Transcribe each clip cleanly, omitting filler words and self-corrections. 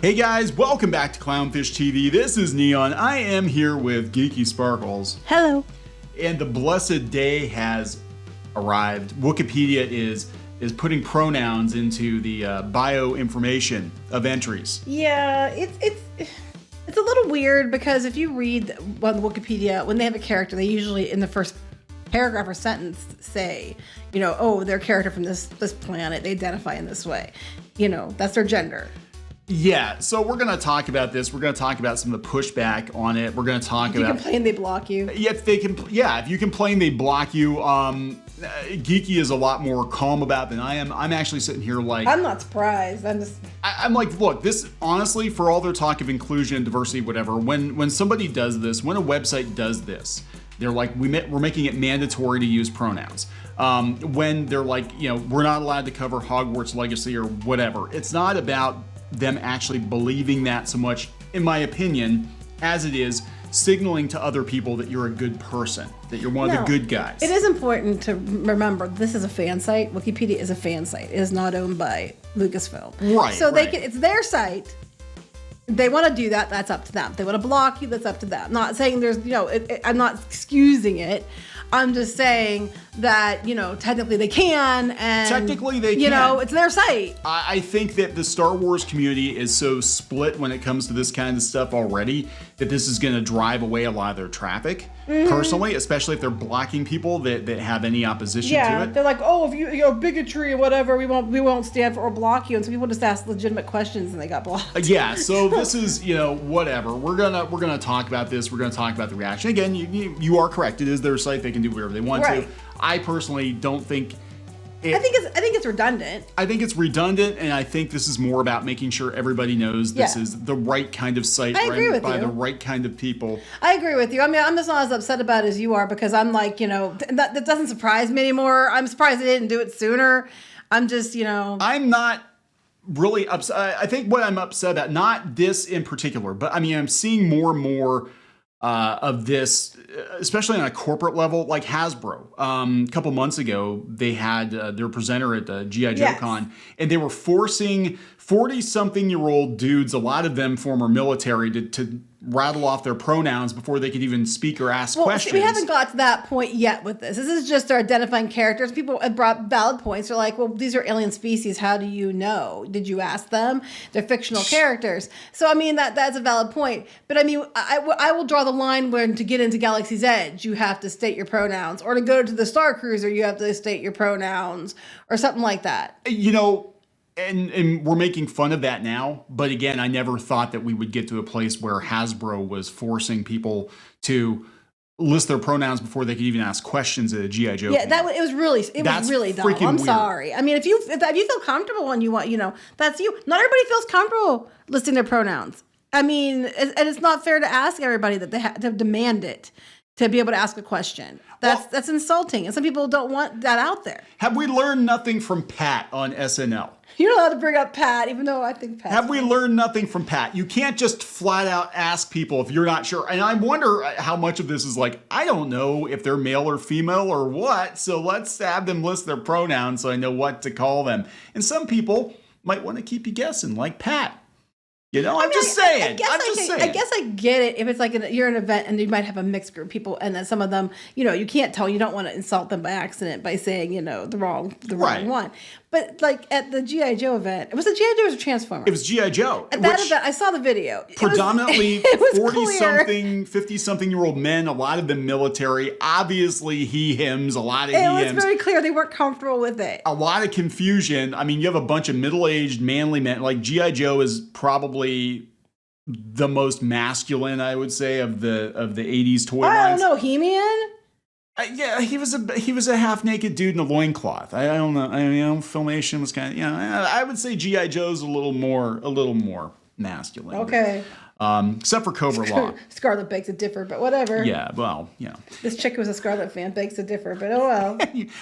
Hey guys, welcome back to Clownfish TV. This is Neon. I am here with Geeky Sparkles. Hello. And the blessed day has arrived. Wookiepedia is putting pronouns into the bio information of entries. Yeah, it's a little weird because if you read on Wookiepedia, when they have a character, they usually in the first paragraph or sentence say, oh, they're a character from this planet. They identify in this way. That's their gender. Yeah, so we're going to talk about this. We're going to talk about some of the pushback on it. We're going to talk about... If you complain, they block you. Yeah, if you complain, they block you. Geeky is a lot more calm about than I am. I'm actually sitting here like... I'm not surprised. I'm like, look, this, honestly, for all their talk of inclusion, diversity, whatever, when somebody does this, when a website does this, they're like, we're making it mandatory to use pronouns. When they're like, we're not allowed to cover Hogwarts Legacy or whatever. It's not about them actually believing that so much, in my opinion, as it is signaling to other people that you're a good person, that you're one of the good guys. It is important to remember this is a fan site. Wookiepedia is a fan site. It is not owned by Lucasfilm. Right. So it's their site. They want to do that. That's up to them. They want to block you. That's up to them. Not saying there's, I'm not excusing it. I'm just saying that, technically they can. And technically they can. It's their site. I think that the Star Wars community is so split when it comes to this kind of stuff already that this is going to drive away a lot of their traffic, personally, especially if they're blocking people that have any opposition to it. Yeah, they're like, oh, if you bigotry or whatever, we won't stand for or block you. And so people just ask legitimate questions and they got blocked. Yeah, so this is, whatever. We're gonna talk about this. We're gonna talk about the reaction. Again, you are correct. It is their site. They can do whatever they want to. I personally don't think I think it's redundant. I think it's redundant, and I think this is more about making sure everybody knows this is the right kind of site run by the right kind of people. I agree with you. I mean, I'm just not as upset about it as you are because I'm like, that doesn't surprise me anymore. I'm surprised they didn't do it sooner. I'm just, I'm not really upset. I think what I'm upset about, not this in particular, but I mean, I'm seeing more and more of this, especially on a corporate level, like Hasbro. A couple months ago, they had their presenter at the G.I. Joe Con, and they were forcing 40-something-year-old dudes, a lot of them former military, to rattle off their pronouns before they could even speak or ask questions. See, we haven't got to that point yet with this. This is just our identifying characters. People have brought valid points. They're like, well, these are alien species. How do you know? Did you ask them? They're fictional characters. So, I mean, that's a valid point. But, I mean, I will draw the line when to get into Galaxy's Edge, you have to state your pronouns. Or to go to the Star Cruiser, you have to state your pronouns. Or something like that. And we're making fun of that now, but again, I never thought that we would get to a place where Hasbro was forcing people to list their pronouns before they could even ask questions at a G.I. Joe. Yeah, it was really dumb. I'm sorry. I mean, if you feel comfortable and you want, that's you. Not everybody feels comfortable listing their pronouns. I mean, and it's not fair to ask everybody that they have to demand it to be able to ask a question. That's insulting, and some people don't want that out there. Have we learned nothing from Pat on SNL? You're not allowed to bring up Pat, even though I think Pat. Have we learned nothing from Pat? You can't just flat out ask people if you're not sure. And I wonder how much of this is like, I don't know if they're male or female or what, so let's have them list their pronouns so I know what to call them. And some people might want to keep you guessing, like Pat. I'm just saying. I guess I get it if it's like you're an event and you might have a mixed group of people, and then some of them, you can't tell. You don't want to insult them by accident by saying, the wrong one. But like at the G.I. Joe event, was it G.I. Joe or was it Transformers? It was G.I. Joe. At that event, I saw the video. Predominantly 40-something, 50-something-year-old men, a lot of them military. Obviously, he-hims, a lot of he-hims. It was very clear they weren't comfortable with it. A lot of confusion. I mean, you have a bunch of middle-aged, manly men. Like, G.I. Joe is probably the most masculine, I would say, of the 80s toy lines. I don't know, He-Man? Yeah, he was a half naked dude in a loincloth. I don't know. Filmation was kind of I would say G.I. Joe's a little more masculine. Okay. Except for Cobra Law. Scarlet begs to differ, but whatever. Yeah, well, This chick who was a Scarlet fan begs to differ, but oh well.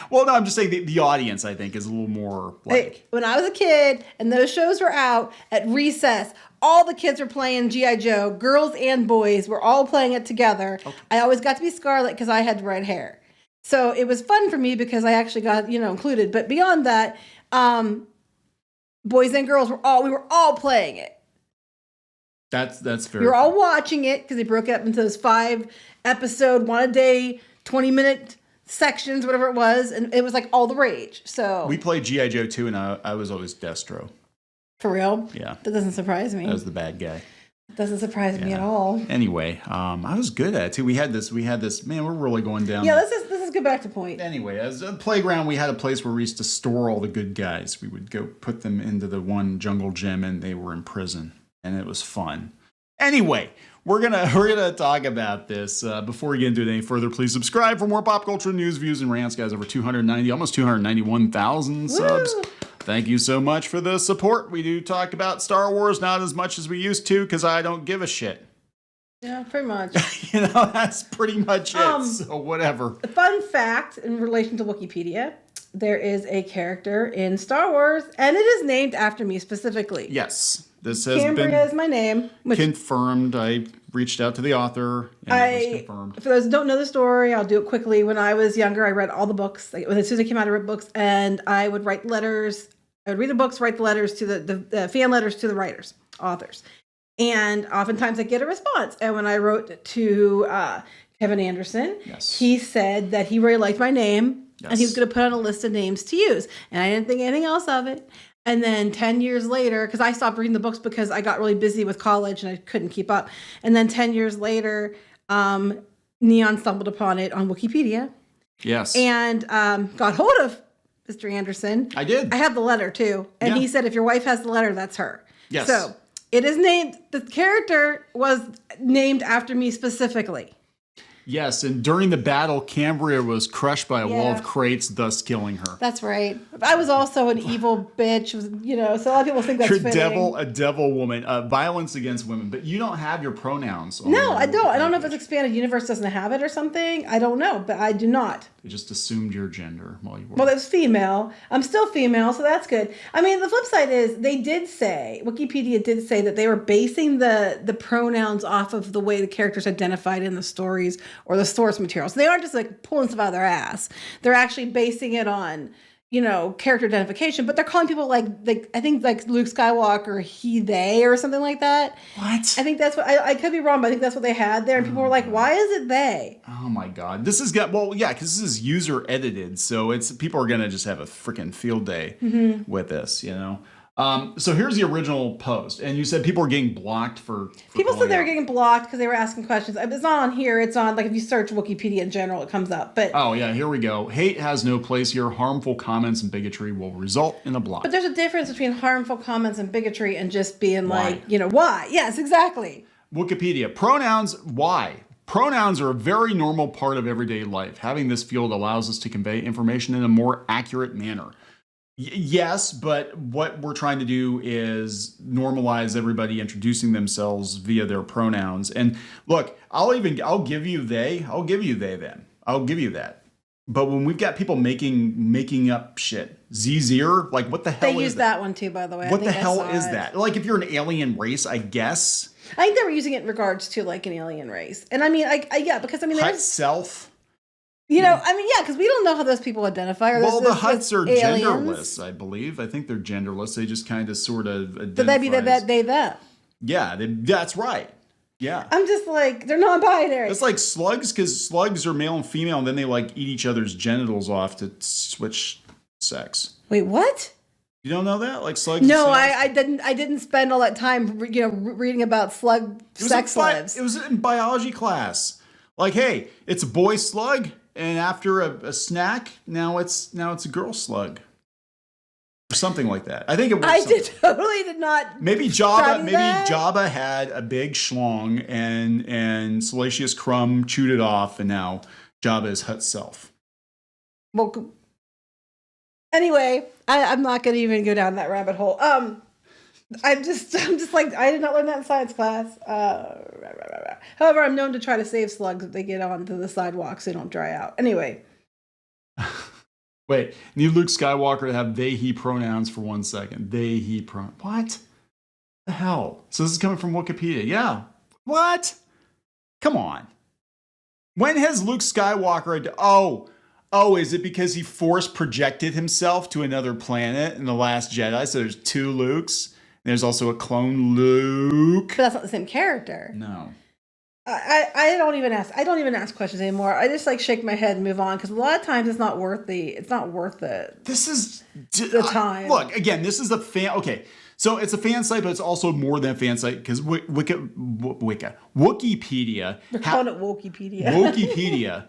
Well, no, I'm just saying the audience, I think, is a little more like... Hey, when I was a kid and those shows were out at recess, all the kids were playing G.I. Joe. Girls and boys were all playing it together. Okay. I always got to be Scarlet because I had red hair. So it was fun for me because I actually got, included. But beyond that, boys and girls we were all playing it. That's very. We were all watching it because they broke it up into those 5-episode, 1-a-day, 20-minute sections, whatever it was, and it was like all the rage. So we played G.I. Joe 2, and I was always Destro. For real? Yeah. That doesn't surprise me. I was the bad guy. It doesn't surprise me at all. Anyway, I was good at it too. We had this, man, we're really going down. Yeah, let's just go back to point. Anyway, as a playground, we had a place where we used to store all the good guys. We would go put them into the one jungle gym, and they were in prison, and it was fun. Anyway, we're gonna talk about this. Before we get into it any further, please subscribe for more pop culture news, views, and rants, guys. Over 290, almost 291,000 subs. Thank you so much for the support. We do talk about Star Wars, not as much as we used to, because I don't give a shit. Yeah, pretty much. That's pretty much it. So whatever. A fun fact in relation to Wookiepedia, there is a character in Star Wars, and it is named after me specifically. Yes. This has Cambria is my name. Confirmed. I reached out to the author, and it was confirmed. For those who don't know the story, I'll do it quickly. When I was younger, I read all the books. As soon as they came out, I read books, and I would write letters. I would read the books, write the letters to the fan letters to the writers, authors. And oftentimes I get a response. And when I wrote to Kevin Anderson, he said that he really liked my name, and he was going to put on a list of names to use. And I didn't think anything else of it. And then 10 years later, because I stopped reading the books because I got really busy with college and I couldn't keep up. And then 10 years later, Neon stumbled upon it on Wookiepedia. Yes. And got hold of Mr. Anderson. I did. I have the letter too. And he said, if your wife has the letter, that's her. Yes. So it is named, the character was named after me specifically. Yes, and during the battle, Cambria was crushed by a wall of crates, thus killing her. That's right. I was also an evil bitch, so a lot of people think that's fitting. A devil woman, violence against women, but you don't have your pronouns. No, I don't. I don't know if it's expanded universe doesn't have it or something. I don't know, but I do not. They just assumed your gender while you were. Well, it was female. I'm still female, so that's good. I mean, the flip side is they did say, Wookiepedia did say that they were basing the pronouns off of the way the characters identified in the stories or the source material. So they aren't just like pulling stuff out of their ass. They're actually basing it on, character identification, but they're calling people like I think like Luke Skywalker, he, they, or something like that. What? I think that's what, I could be wrong, but I think that's what they had there. And people were like, why is it they? Oh my God. This has got, because this is user edited. So people are going to just have a freaking field day with this, So here's the original post, and you said people were getting blocked for people said they were getting blocked because they were asking questions. It's not on here. It's on, like, if you search Wookiepedia in general, it comes up. But oh yeah, here we go. Hate has no place here. Harmful comments and bigotry will result in a block. But there's a difference between harmful comments and bigotry and just being why? Why? Yes, exactly. Wookiepedia pronouns. Why? Pronouns are a very normal part of everyday life. Having this field allows us to convey information in a more accurate manner. Yes, but what we're trying to do is normalize everybody introducing themselves via their pronouns. And look, I'll give you they. I'll give you they then. I'll give you that. But when we've got people making up shit, Zir, like what the hell is that? They used that one too, by the way. What the hell is that? Like if you're an alien race, I guess. I think they were using it in regards to like an alien race. And I mean, because there's self. Because we don't know how those people identify. Well, the Hutts are genderless, I believe. I think they're genderless. They just kind of sort of identify. But that'd be they, them. Yeah, that's right. Yeah. I'm just like, they're non-binary. It's like slugs, because slugs are male and female, and then they like eat each other's genitals off to switch sex. Wait, what? You don't know that? Like slugs? No, I didn't spend all that time, reading about sex lives. It was in biology class. Like, hey, it's a boy slug. And after a snack, now it's a girl slug, or something like that. I think it was. Totally did not. Maybe Jabba had a big schlong, and Salacious Crumb chewed it off, and now Jabba is Hutt's self. Well, anyway, I'm not going to even go down that rabbit hole. I'm just like, I did not learn that in science class. However, I'm known to try to save slugs if they get onto the sidewalk so they don't dry out. Anyway. Wait, need Luke Skywalker to have they, he pronouns for 1 second. They, he pronouns. What the hell? So this is coming from Wookiepedia. Yeah. What? Come on. When has Luke Skywalker... Oh, is it because he force projected himself to another planet in The Last Jedi? So there's 2 Lukes? There's also a clone Luke. But that's not the same character. No. I don't even ask. I don't even ask questions anymore. I just like shake my head and move on because a lot of times it's not worth it. This is the time. Look, again, this is a fan. Okay, so it's a fan site, but it's also more than a fan site because Wookiepedia. They're calling it Wookiepedia.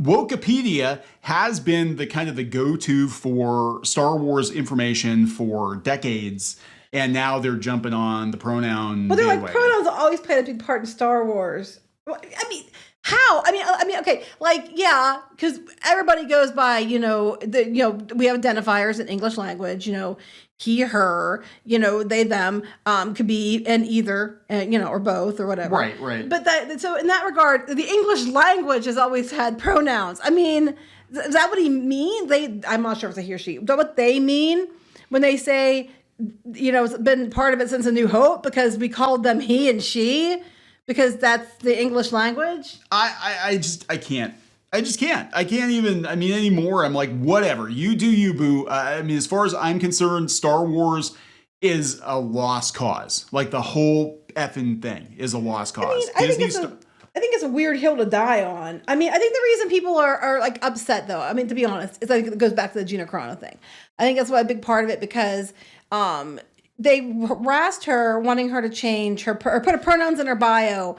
Wookiepedia has been the kind of the go-to for Star Wars information for decades. And now they're jumping on the pronoun. Well, they're like, bandwagon. pronouns always played a big part in Star Wars. I mean, how? I mean, okay, like, yeah, because everybody goes by, we have identifiers in English language, he, her, they, them, could be an either, or both or whatever. Right. But so in that regard, the English language has always had pronouns. I mean, is that what he mean? I'm not sure if it's a he or she. Is that what they mean when they say, it's been part of it since A New Hope because we called them he and she because that's the English language? I can't. I just can't. I can't even, anymore. I'm like, whatever. You do you, boo. As far as I'm concerned, Star Wars is a lost cause. Like, the whole effing thing is a lost cause. I think it's a weird hill to die on. I think the reason people are like upset, though, to be honest, is I think it goes back to the Gina Carano thing. I think that's a big part of it because they harassed her, wanting her to change her or put her pronouns in her bio,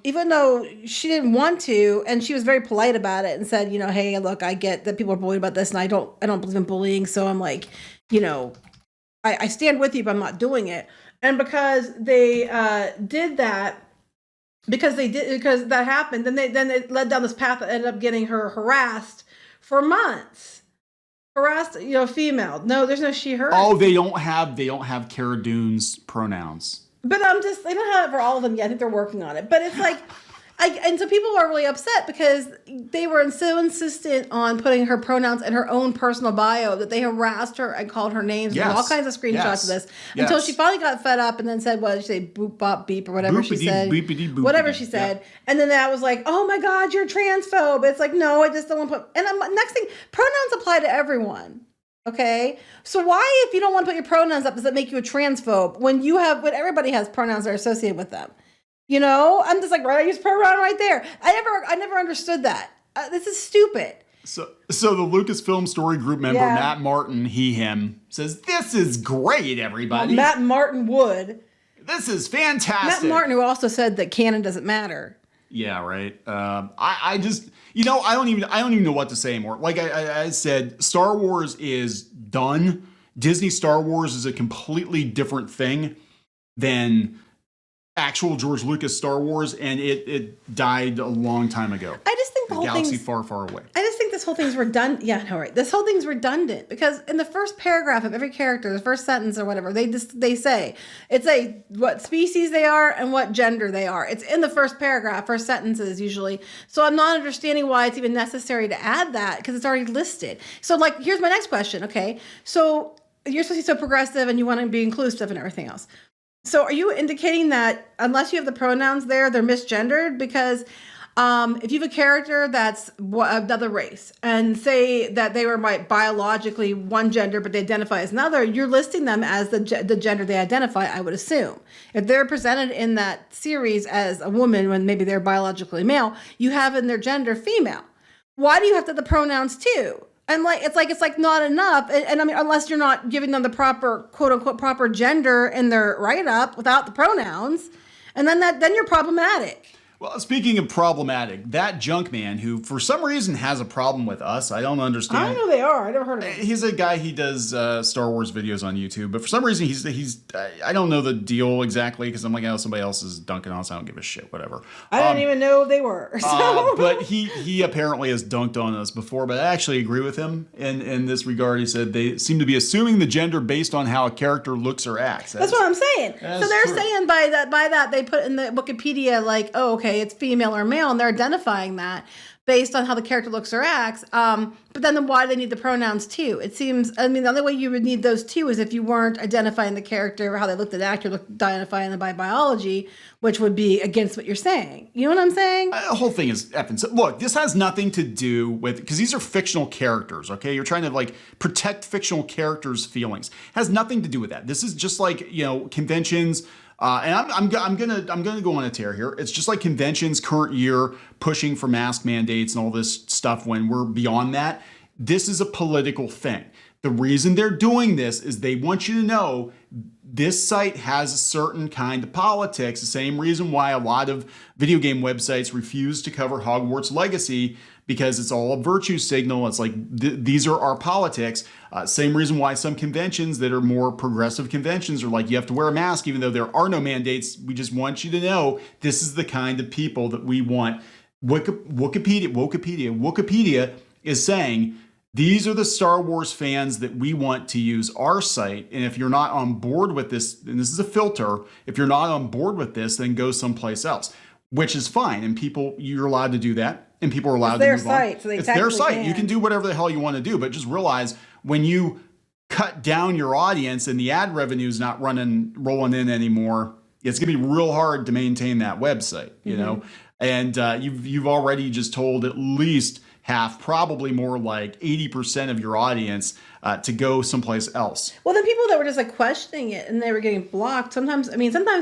even though she didn't want to, and she was very polite about it and said, hey, look, I get that people are bullied about this, and I don't believe in bullying, so I'm like, I stand with you, but I'm not doing it. And because they did that. Because that happened, then it led down this path that ended up getting her harassed for months. Harassed, female. No, there's no she, her. Oh, they don't have Cara Dune's pronouns. But they don't have it for all of them yet. I think they're working on it. But it's like, and so people are really upset because they were so insistent on putting her pronouns in her own personal bio that they harassed her and called her names and all kinds of screenshots of this until she finally got fed up and then said, what did she say, boop, bop, beep, or whatever she said. Whatever she said. Yeah. And then that was like, oh my God, you're transphobe. It's like, no, I just don't want to put, and next thing, pronouns apply to everyone. Okay, so why, if you don't want to put your pronouns up, does that make you a transphobe when everybody has pronouns that are associated with them? I'm just like, right, I use pronoun right there. I never understood that. This is stupid. So the Lucasfilm Story Group member, Matt Martin, he, him, says, this is great, everybody. Well, Matt Martin would. This is fantastic. Matt Martin, who also said that canon doesn't matter. Yeah, right. I just, I don't even know what to say anymore. Like I said, Star Wars is done. Disney Star Wars is a completely different thing than actual George Lucas Star Wars, and it died a long time ago. I just think the whole galaxy far, far away. I just think this whole thing's redundant. Yeah, no, right. This whole thing's redundant because in the first paragraph of every character, the first sentence or whatever, they say what species they are and what gender they are. It's in the first paragraph, first sentences usually. So I'm not understanding why it's even necessary to add that because it's already listed. So like, here's my next question. Okay, so you're supposed to be so progressive and you want to be inclusive and everything else. So are you indicating that unless you have the pronouns there, they're misgendered? Because if you have a character that's another race and say that they were biologically one gender, but they identify as another, you're listing them as the gender they identify, I would assume. If they're presented in that series as a woman when maybe they're biologically male, you have in their gender female. Why do you have to have the pronouns too? And it's like not enough. And unless you're not giving them the proper, quote unquote, proper gender in their write up without the pronouns. And then you're problematic. Well, speaking of problematic, that junk man who, for some reason, has a problem with us. I don't understand. I know they are. I never heard of him. He's a guy. He does Star Wars videos on YouTube, but for some reason, he's. I don't know the deal exactly because I'm like, oh, somebody else is dunking on us. I don't give a shit. Whatever. I didn't even know they were. So. But he apparently has dunked on us before. But I actually agree with him in this regard. He said they seem to be assuming the gender based on how a character looks or acts. That's what I'm saying. So they're saying by that they put in the Wookiepedia like, oh, okay, it's female or male, and they're identifying that based on how the character looks or acts. But But then why do they need the pronouns too? It seems, I mean, the only way you would need those two is if you weren't identifying the character, how they looked at the actor, identifying them by biology, which would be against what you're saying. You know what I'm saying? The whole thing is effing. So, look, this has nothing to do with, because these are fictional characters, okay? You're trying to like protect fictional characters' feelings. It has nothing to do with that. This is just like, you know, conventions. And I'm gonna go on a tear here. It's just like conventions current year pushing for mask mandates and all this stuff when we're beyond that. This is a political thing. The reason they're doing this is they want you to know this site has a certain kind of politics. The same reason why a lot of video game websites refuse to cover Hogwarts Legacy, because it's all a virtue signal. It's like, these are our politics. Same reason why some conventions that are more progressive conventions are like, you have to wear a mask, even though there are no mandates. We just want you to know this is the kind of people that we want. Wookiepedia is saying, these are the Star Wars fans that we want to use our site. And if you're not on board with this, and this is a filter, if you're not on board with this, then go someplace else, which is fine. And you're allowed to do that. And people are allowed to move on. It's their site, so they it's their site. can. You can do whatever the hell you want to do, but just realize when you cut down your audience and the ad revenue is not rolling in anymore, it's going to be real hard to maintain that website, you know? And you've already just told at least half, probably more like 80% of your audience to go someplace else. Well, then people that were just like questioning it and they were getting blocked. Sometimes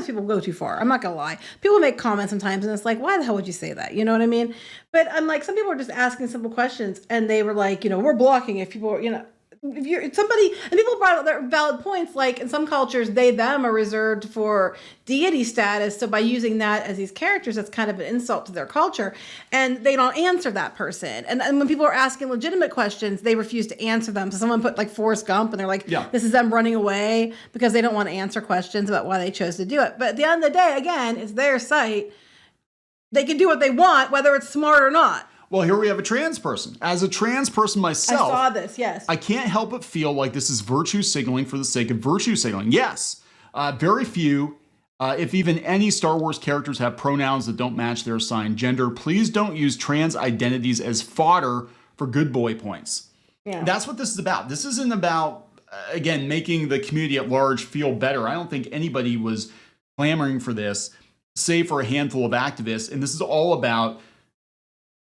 people go too far. I'm not gonna lie. People make comments sometimes and it's like, why the hell would you say that? You know what I mean? But I'm like, some people are just asking simple questions and they were like, you know, we're blocking if people, you know, if you're somebody, and people brought up their valid points, like in some cultures, they, them are reserved for deity status. So by using that as these characters, that's kind of an insult to their culture. And they don't answer that person. And when people are asking legitimate questions, they refuse to answer them. So someone put like Forrest Gump and they're like, this is them running away because they don't want to answer questions about why they chose to do it. But at the end of the day, again, it's their site. They can do what they want, whether it's smart or not. Well, here we have a trans person. As a trans person myself, I saw this, yes. I can't help but feel like this is virtue signaling for the sake of virtue signaling. Yes, very few, if even any Star Wars characters have pronouns that don't match their assigned gender. Please don't use trans identities as fodder for good boy points. Yeah. That's what this is about. This isn't about, again, making the community at large feel better. I don't think anybody was clamoring for this, save for a handful of activists. And this is all about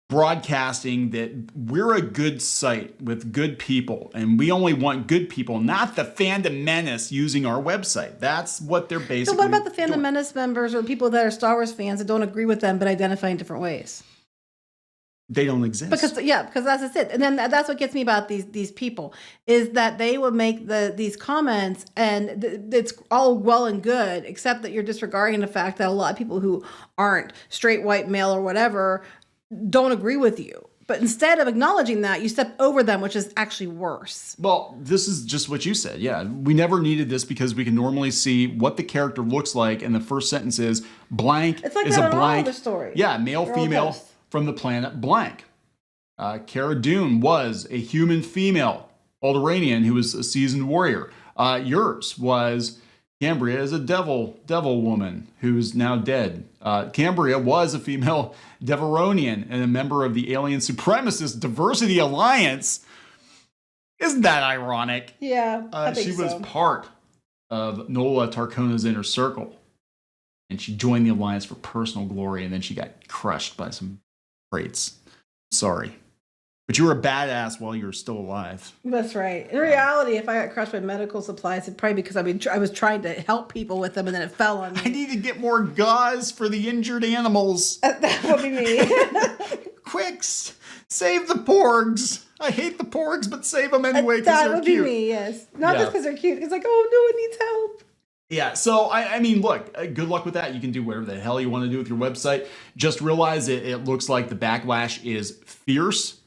broadcasting that we're a good site with good people and we only want good people, not the fandom menace using our website. That's what they're basically So what about the fandom menace members or people that are Star Wars fans that don't agree with them but identify in different ways? They don't exist. Because that's it. And then that's what gets me about these people is that they will make these comments and it's all well and good, except that you're disregarding the fact that a lot of people who aren't straight white male or whatever don't agree with you. But instead of acknowledging that, you step over them, which is actually worse. Well, this is just what you said. Yeah, we never needed this because we can normally see what the character looks like, and the first sentence is blank it's like is that a blank. In all the story. Yeah, male, female from the planet blank. Cara Dune was a human female Alderanian who was a seasoned warrior. Yours was Cambria is a devil woman who's now dead. Cambria was a female Deveronian and a member of the Alien Supremacist Diversity Alliance. Isn't that ironic? Yeah, I think she was part of Nola Tarkona's inner circle. And she joined the Alliance for personal glory, and then she got crushed by some traits. Sorry. But you were a badass while you were still alive. That's right. In reality, if I got crushed by medical supplies, it'd probably because I was trying to help people with them and then it fell on me. I need to get more gauze for the injured animals. That would be me. Quick, save the porgs. I hate the porgs, but save them anyway because they're cute. That would be me, yes. Not just because they're cute. It's like, oh, no one needs help. Yeah, so I mean, look, good luck with that. You can do whatever the hell you want to do with your website. Just realize it looks like the backlash is fierce.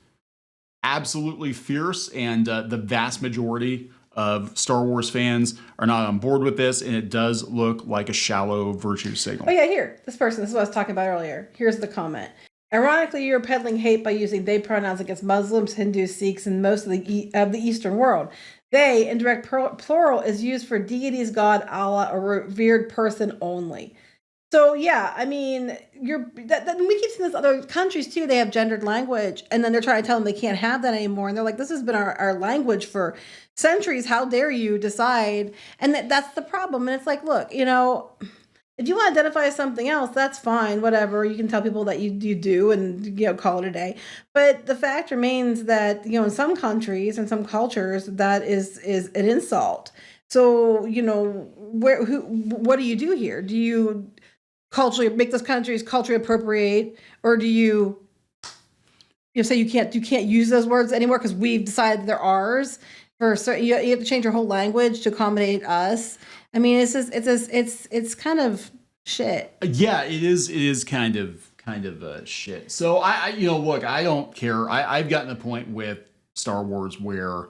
Absolutely fierce, and the vast majority of Star Wars fans are not on board with this, and it does look like a shallow virtue signal. Oh yeah, here, this is what I was talking about earlier. Here's the comment. Ironically, you're peddling hate by using they pronouns against Muslims, Hindus, Sikhs, and most of the Eastern world. They, in direct plural, is used for deities, God, Allah, a revered person only. So yeah, I mean, we keep seeing this other countries too. They have gendered language, and then they're trying to tell them they can't have that anymore. And they're like, "This has been our language for centuries. How dare you decide?" And that's the problem. And it's like, look, you know, if you want to identify as something else, that's fine. Whatever, you can tell people that you do, and call it a day. But the fact remains that in some countries and some cultures, that is an insult. So what do you do here? Do you culturally make those countries culturally appropriate, or do you say you can't use those words anymore because we've decided they're ours? For certain, you have to change your whole language to accommodate us. I mean, it's kind of shit. Yeah, it is kind of shit. So I look, I don't care. I've gotten to the point with Star Wars where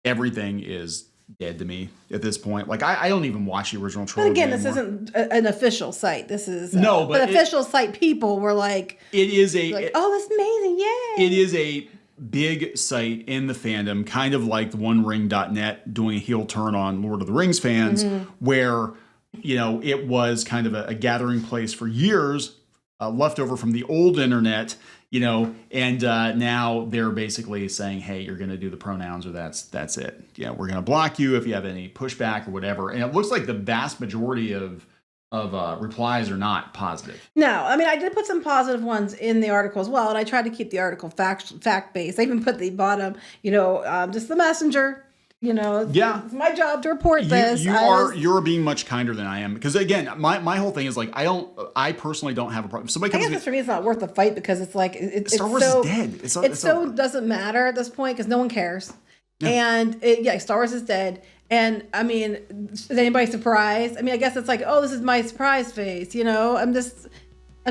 everything is dead to me at this point. Like I don't even watch the original trilogy. But again, anymore. This isn't an official site. This is no, but official site people were like, it is oh, that's amazing, yay! It is a big site in the fandom, kind of like the OneRing.net doing a heel turn on Lord of the Rings fans, where it was kind of a gathering place for years, left over from the old internet. And now they're basically saying, hey, you're going to do the pronouns, or that's it. We're going to block you if you have any pushback or whatever. And it looks like the vast majority of replies are not positive. No, I mean, I did put some positive ones in the article as well, and I tried to keep the article fact-based. I even put the bottom, just the messenger. It's my job to report this. You're being much kinder than I am, because again, my whole thing is like I personally don't have a problem. If somebody comes I guess for me, it's not worth the fight, because it's like Star Wars is dead. It so doesn't matter at this point because no one cares. Yeah. And Star Wars is dead. And I mean, is anybody surprised? I mean, I guess it's like, oh, this is my surprise face. I'm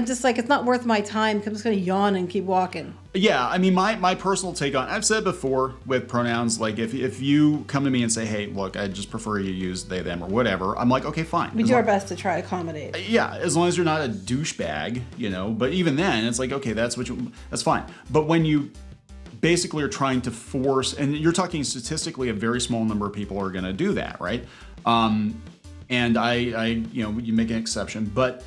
just like, it's not worth my time because I'm just going to yawn and keep walking. Yeah, I mean, my personal take on, I've said before with pronouns, like if you come to me and say, hey, look, I just prefer you use they, them, or whatever, I'm like, okay, fine. We do our best to try to accommodate. Yeah, as long as you're not a douchebag, but even then, it's like, okay, that's fine. But when you basically are trying to force, and you're talking statistically, a very small number of people are going to do that, right? And you make an exception, but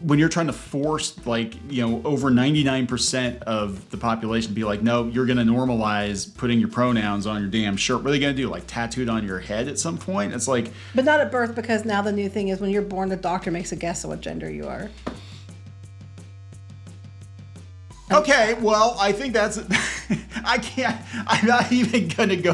when you're trying to force over 99% of the population to be like, no, you're going to normalize putting your pronouns on your damn shirt. What are they going to do? Like tattooed on your head at some point? It's like, but not at birth, because now the new thing is when you're born, the doctor makes a guess at what gender you are. Okay, well, I think that's it. I'm not even gonna go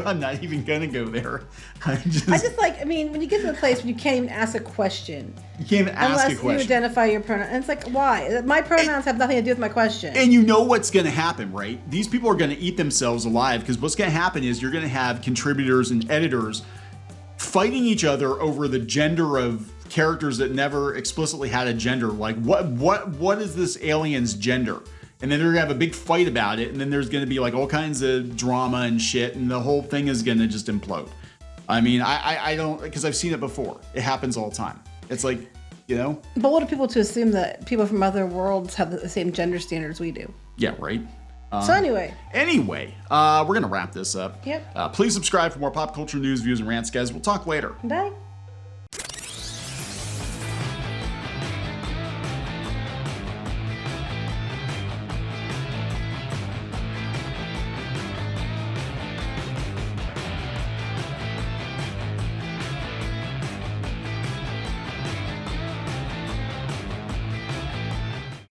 there. I mean, when you get to the place when you can't even ask a question. You can't even ask a question. Unless you identify your pronoun. And it's like, why? My pronouns have nothing to do with my question. And you know what's gonna happen, right? These people are gonna eat themselves alive, because what's gonna happen is you're gonna have contributors and editors fighting each other over the gender of characters that never explicitly had a gender. Like, what is this alien's gender? And then they're gonna have a big fight about it, and then there's gonna be like all kinds of drama and shit, and the whole thing is gonna just implode. I mean, I don't, because I've seen it before. It happens all the time. It's like, But what are people to assume that people from other worlds have the same gender standards we do? Yeah, right. So anyway, we're gonna wrap this up. Yep. Please subscribe for more pop culture news, views, and rants, guys. We'll talk later. Bye.